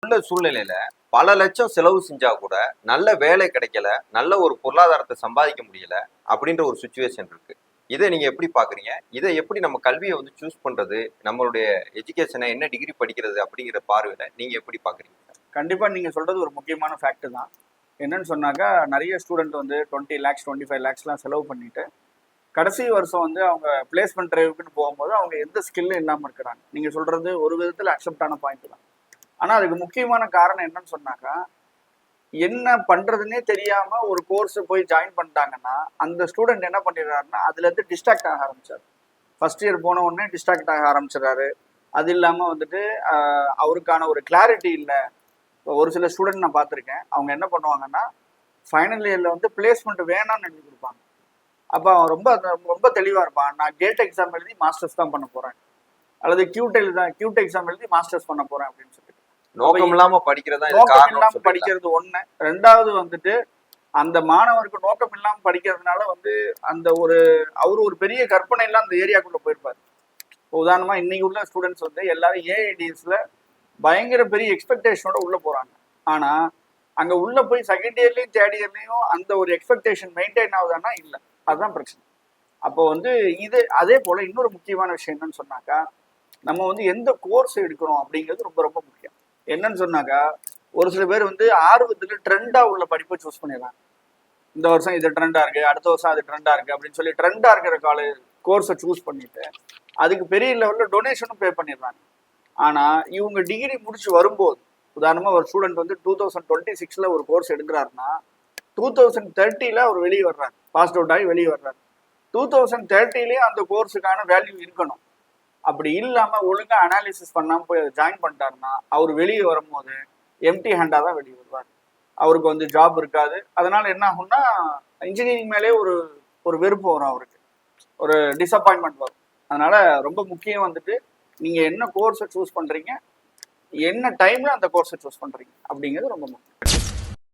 உள்ள சூழ்நிலையில பல லட்சம் செலவு செஞ்சா கூட நல்ல வேலை கிடைக்கல, நல்ல ஒரு பொருளாதாரத்தை சம்பாதிக்க முடியல அப்படின்ற ஒரு சுச்சுவேஷன் இருக்கு. இதை நீங்க எப்படி பாக்குறீங்க? இதை எப்படி நம்ம கல்வியை வந்து சூஸ் பண்றது, நம்மளுடைய எஜுகேஷனை என்ன டிகிரி படிக்கிறது அப்படிங்கிற பார்வையில நீங்க எப்படி பாக்குறீங்க? கண்டிப்பா நீங்க சொல்றது ஒரு முக்கியமான ஃபேக்ட் தான். என்னன்னு சொன்னாக்கா நிறைய ஸ்டூடெண்ட் வந்து 20 lakhs 25 lakhsலாம் செலவு பண்ணிட்டு கடைசி வருஷம் வந்து அவங்க பிளேஸ்மெண்ட் டிரைவுக்குன்னு போகும்போது அவங்க எந்த ஸ்கில்லும் இல்லாமல் இருக்கிறாங்க. நீங்க சொல்றது ஒரு விதத்தில் அக்செப்டான பாயிண்ட் தான். ஆனா அதுக்கு முக்கியமான காரணம் என்னன்னு சொன்னாக்கா, என்ன பண்றதுன்னே தெரியாம ஒரு கோர்ஸ் போய் ஜாயின் பண்ணிட்டாங்கன்னா அந்த ஸ்டூடெண்ட் என்ன பண்ணிடுறாருன்னா அதுல இருந்து டிஸ்ட்ராக்ட் ஆக ஆரம்பிச்சாரு. ஃபர்ஸ்ட் இயர் போன உடனே டிஸ்ட்ராக்ட் ஆக ஆரம்பிச்சிடறாரு. அது இல்லாம வந்துட்டு அவருக்கான ஒரு கிளாரிட்டி இல்லை. ஒரு சில ஸ்டூடெண்ட் நான் பார்த்துருக்கேன். அவங்க என்ன பண்ணுவாங்கன்னா ஃபைனல் இயர்ல வந்து பிளேஸ்மெண்ட் வேணாம்னு எழுதி கொடுப்பாங்க. அப்போ அவன் ரொம்ப தெளிவா இருப்பான். நான் கேட் எக்ஸாம் எழுதி மாஸ்டர்ஸ் தான் பண்ண போறேன், அல்லது கியூட் எக்ஸாம் எழுதி மாஸ்டர்ஸ் பண்ண போறேன் அப்படின்னு சொல்லிட்டு நோக்கம் இல்லாம படிக்கிறதா நோக்கம் இல்லாம படிக்கிறது ஒண்ணு. ரெண்டாவது வந்துட்டு அந்த மாணவருக்கு நோக்கம் இல்லாம படிக்கிறதுனால வந்து அந்த அவரு ஒரு பெரிய கற்பனை எல்லாம் அந்த ஏரியாக்குள்ள போயிருப்பாரு. உதாரணமா இன்னைக்கு உள்ள ஸ்டூடெண்ட்ஸ் வந்து எல்லாரும் ஏஐடிஎஸ்ல பயங்கர பெரிய எக்ஸ்பெக்டேஷனோட உள்ள போறாங்க. ஆனா அங்க உள்ள போய் செகண்ட் இயர்லயும் தேர்ட் இயர்லயும் அந்த ஒரு எக்ஸ்பெக்டேஷன் மெயின்டைன் ஆகுதுன்னா இல்லை. அதுதான் பிரச்சனை. அப்போ வந்து அதே போல இன்னொரு முக்கியமான விஷயம் என்னன்னு சொன்னாக்கா, நம்ம வந்து எந்த கோர்ஸ் எடுக்கிறோம் அப்படிங்கிறது ரொம்ப ரொம்ப முக்கியம். என்னன்னு சொன்னாக்கா, ஒரு சில பேர் வந்து ஆர்வத்துல ட்ரெண்டா உள்ள படிப்பை சூஸ் பண்ணிடுறாங்க. இந்த வருஷம் இது ட்ரெண்டா இருக்கு, அடுத்த வருஷம் அது ட்ரெண்டா இருக்கு அப்படின்னு சொல்லி ட்ரெண்டா இருக்கிற கோர்ஸை சூஸ் பண்ணிட்டு அதுக்கு பெரிய லெவல்ல டொனேஷனும் பே பண்ணிடுறாங்க. ஆனா இவங்க டிகிரி முடிச்சு வரும்போது, உதாரணமா ஒரு ஸ்டூடெண்ட் வந்து 2026 ஒரு கோர்ஸ் எடுக்கிறாருன்னா 2030 அவர் வெளியே வர்றாரு, பாஸ் அவுட் ஆகி வெளியே வர்றாரு. 2030 அந்த கோர்ஸுக்கான வேல்யூ இருக்கணும். அப்படி இல்லாம ஒழுங்கா அனாலிசிஸ் பண்ணாம போய் ஜாயின் பண்ணிட்டாருன்னா அவர் வெளியே வரும்போது எம்டி ஹேண்டா தான் வெளியே வருவார். அவருக்கு வந்து ஜாப் இருக்காது. அதனால என்ன ஆகும்னா இன்ஜினியரிங் மேலே ஒரு வெறுப்பு வரும், அவருக்கு ஒரு டிசப்பாயின்மெண்ட் வரும். அதனால ரொம்ப முக்கியம் வந்துட்டு நீங்க என்ன கோர்ஸை சூஸ் பண்றீங்க, என்ன டைம்ல அந்த கோர்ஸை சூஸ் பண்றீங்க அப்படிங்கிறது ரொம்ப முக்கியம்.